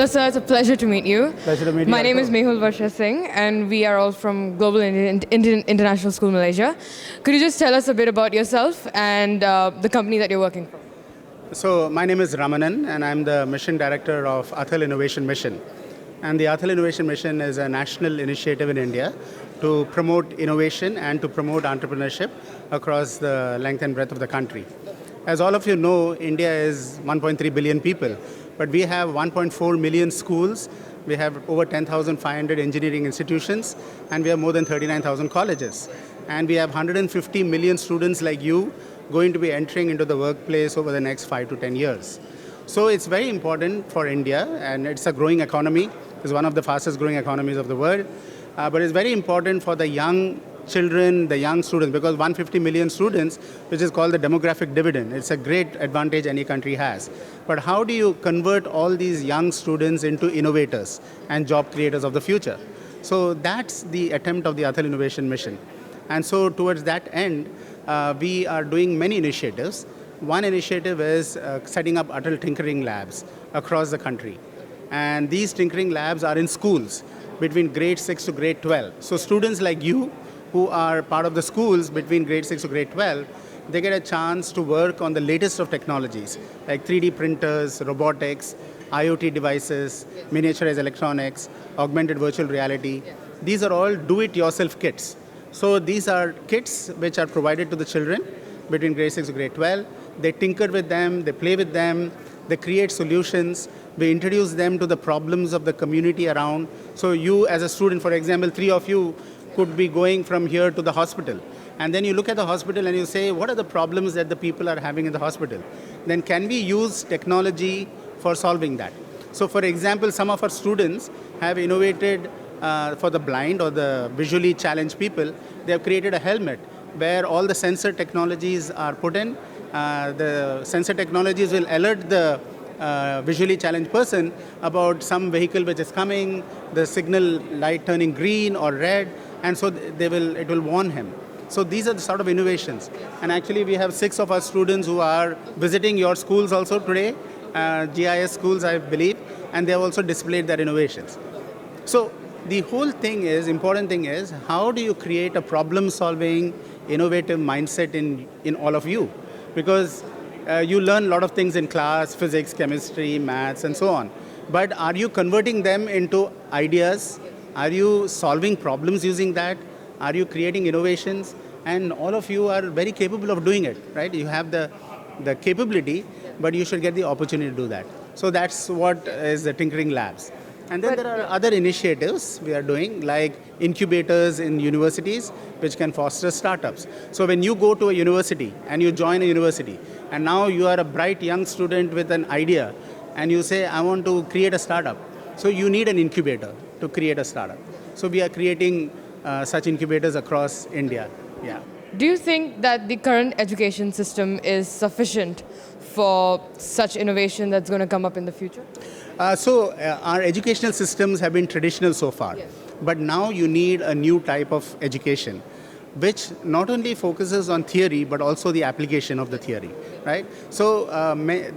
Hello, sir. It's a pleasure to meet you. Pleasure to meet you. My name is Mehul Varsha Singh, and we are all from Global Indian International School, Malaysia. Could you just tell us a bit about yourself and the company that you're working for? So my name is Ramanan, and I'm the mission director of Athal Innovation Mission. And the Athal Innovation Mission is a national initiative in India to promote innovation and to promote entrepreneurship across the length and breadth of the country. As all of you know, India is 1.3 billion people, but we have 1.4 million schools. We have over 10,500 engineering institutions, and we have more than 39,000 colleges. And we have 150 million students like you going to be entering into the workplace over the next 5 to 10 years. So it's very important for India, and it's a growing economy. It's one of the fastest growing economies of the world. But it's very important for the young children, the young students, because 150 million students, which is called the demographic dividend. It's a great advantage any country has. But how do you convert all these young students into innovators and job creators of the future? So that's the attempt of the Athal Innovation Mission. And so towards that end, we are doing many initiatives. One initiative is setting up Atal Tinkering Labs across the country. And these tinkering labs are in schools between grade 6 to grade 12. So students like you who are part of the schools between grade 6 to grade 12, they get a chance to work on the latest of technologies like 3D printers, robotics, IoT devices, miniaturized electronics, augmented virtual reality. These are all do-it-yourself kits. So these are kits which are provided to the children between grade 6 to grade 12. They tinker with them, they play with them, they create solutions. We introduce them to the problems of the community around. So you as a student, for example, 3 of you could be going from here to the hospital. And then you look at the hospital and you say, what are the problems that the people are having in the hospital? Then can we use technology for solving that? So for example, some of our students have innovated for the blind or the visually challenged people. They have created a helmet where all the sensor technologies are put in. The sensor technologies will alert the visually challenged person about some vehicle which is coming, the signal light turning green or red, and so it will warn him. So these are the sort of innovations. And actually we have 6 of our students who are visiting your schools also today, GIS schools I believe, and they have also displayed their innovations. So the whole thing is, important thing is, how do you create a problem-solving, innovative mindset in all of you? Because you learn a lot of things in class, physics, chemistry, maths, and so on. But are you converting them into ideas? Are you solving problems using that? Are you creating innovations? And all of you are very capable of doing it, right? You have the capability, but you should get the opportunity to do that. So that's what is the Tinkering Labs. And then there are other initiatives we are doing, like incubators in universities, which can foster startups. So when you go to a university and you join a university, and now you are a bright young student with an idea, and you say, I want to create a startup. So you need an incubator to create a startup. So we are creating such incubators across India. Yeah. Do you think that the current education system is sufficient for such innovation that's going to come up in the future? Our educational systems have been traditional so far. Yes. But now you need a new type of education, which not only focuses on theory, but also the application of the theory, right? So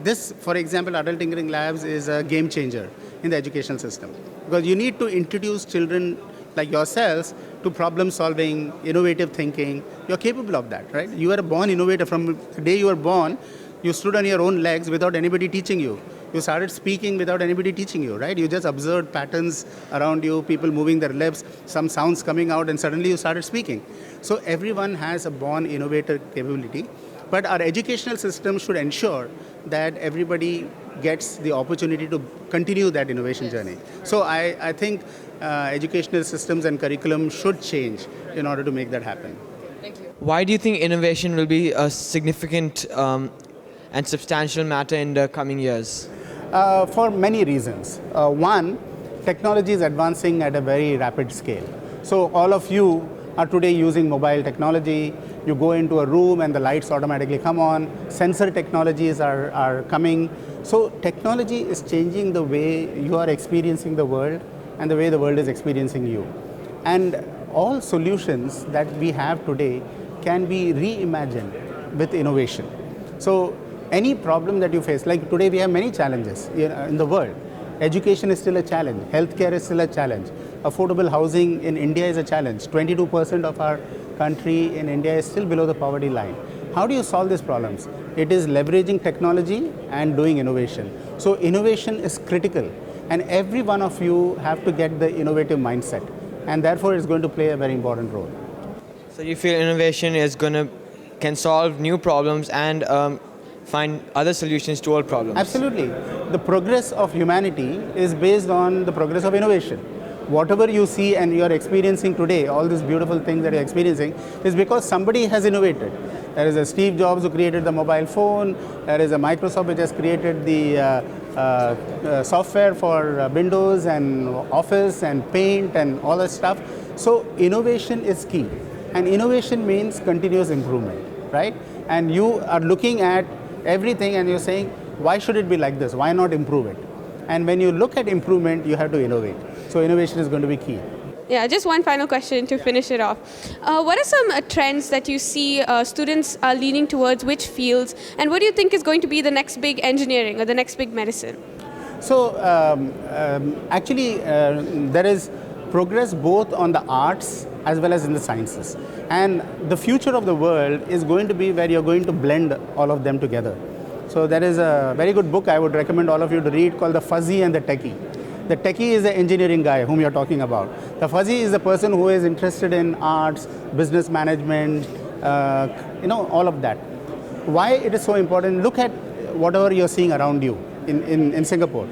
this, for example, Adult Tinkering Labs is a game changer in the educational system. Because you need to introduce children like yourselves to problem solving, innovative thinking. You're capable of that, right? You are a born innovator. From the day you were born, you stood on your own legs without anybody teaching you. You started speaking without anybody teaching you, right? You just observed patterns around you, people moving their lips, some sounds coming out, and suddenly you started speaking. So everyone has a born innovator capability. But our educational system should ensure that everybody gets the opportunity to continue that innovation journey. So I think educational systems and curriculum should change in order to make that happen. Thank you. Why do you think innovation will be a significant and substantial matter in the coming years? For many reasons. One, technology is advancing at a very rapid scale. So all of you are today using mobile technology. You go into a room and the lights automatically come on. Sensor technologies are coming. So technology is changing the way you are experiencing the world and the way the world is experiencing you. And all solutions that we have today can be reimagined with innovation. So any problem that you face, like today we have many challenges in the world, Education is still a challenge. Healthcare is still a challenge. Affordable housing in India is a challenge. 22% of our country in India is still below the poverty line. How do you solve these problems? It is leveraging technology and doing innovation. So innovation is critical, and every one of you have to get the innovative mindset, and therefore it's going to play a very important role. So you feel innovation can solve new problems and find other solutions to all problems? Absolutely. The progress of humanity is based on the progress of innovation. Whatever you see and you're experiencing today, all these beautiful things that you're experiencing, is because somebody has innovated. There is a Steve Jobs who created the mobile phone. There is a Microsoft which has created the software for Windows and Office and Paint and all that stuff. So innovation is key. And innovation means continuous improvement, right? And you are looking at everything and you're saying, why should it be like this? Why not improve it? And when you look at improvement, you have to innovate. So innovation is going to be key. Yeah, just one final question to finish it off. What are some trends that you see students are leaning towards, which fields, and what do you think is going to be the next big engineering or the next big medicine? So actually, there is progress both on the arts as well as in the sciences. And the future of the world is going to be where you're going to blend all of them together. So there is a very good book I would recommend all of you to read called The Fuzzy and the Techie. The techie is the engineering guy whom you're talking about. The fuzzy is the person who is interested in arts, business management, all of that. Why it is so important? Look at whatever you're seeing around you in Singapore.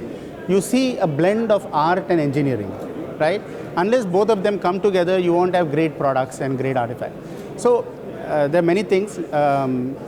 You see a blend of art and engineering, right? Unless both of them come together, you won't have great products and great artifacts. So there are many things.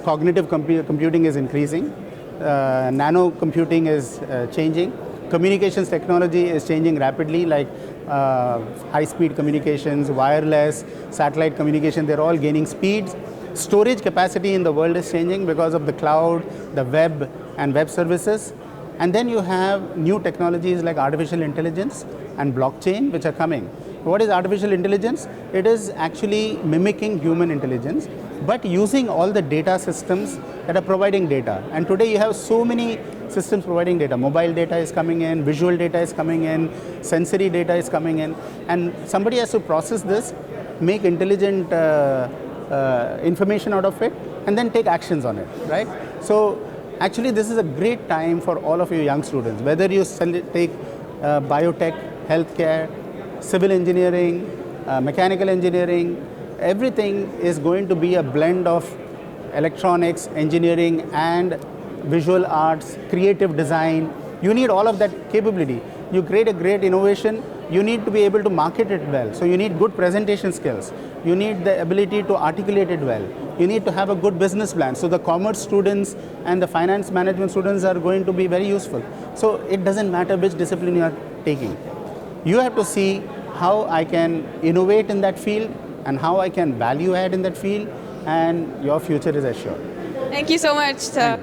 Cognitive computing is increasing. Nano computing is changing. Communications technology is changing rapidly, like high-speed communications, wireless, satellite communication, they're all gaining speeds. Storage capacity in the world is changing because of the cloud, the web, and web services. And then you have new technologies like artificial intelligence and blockchain, which are coming. What is artificial intelligence? It is actually mimicking human intelligence, but using all the data systems that are providing data. And today you have so many systems providing data. Mobile data is coming in, visual data is coming in, sensory data is coming in, and somebody has to process this, make intelligent information out of it, and then take actions on it, right? So actually this is a great time for all of you young students, whether you take biotech, healthcare, civil engineering, mechanical engineering, everything is going to be a blend of electronics, engineering, and visual arts, creative design. You need all of that capability. You create a great innovation, you need to be able to market it well. So you need good presentation skills. You need the ability to articulate it well. You need to have a good business plan. So the commerce students and the finance management students are going to be very useful. So it doesn't matter which discipline you are taking. You have to see how I can innovate in that field and how I can value add in that field, and your future is assured. Thank you so much, sir.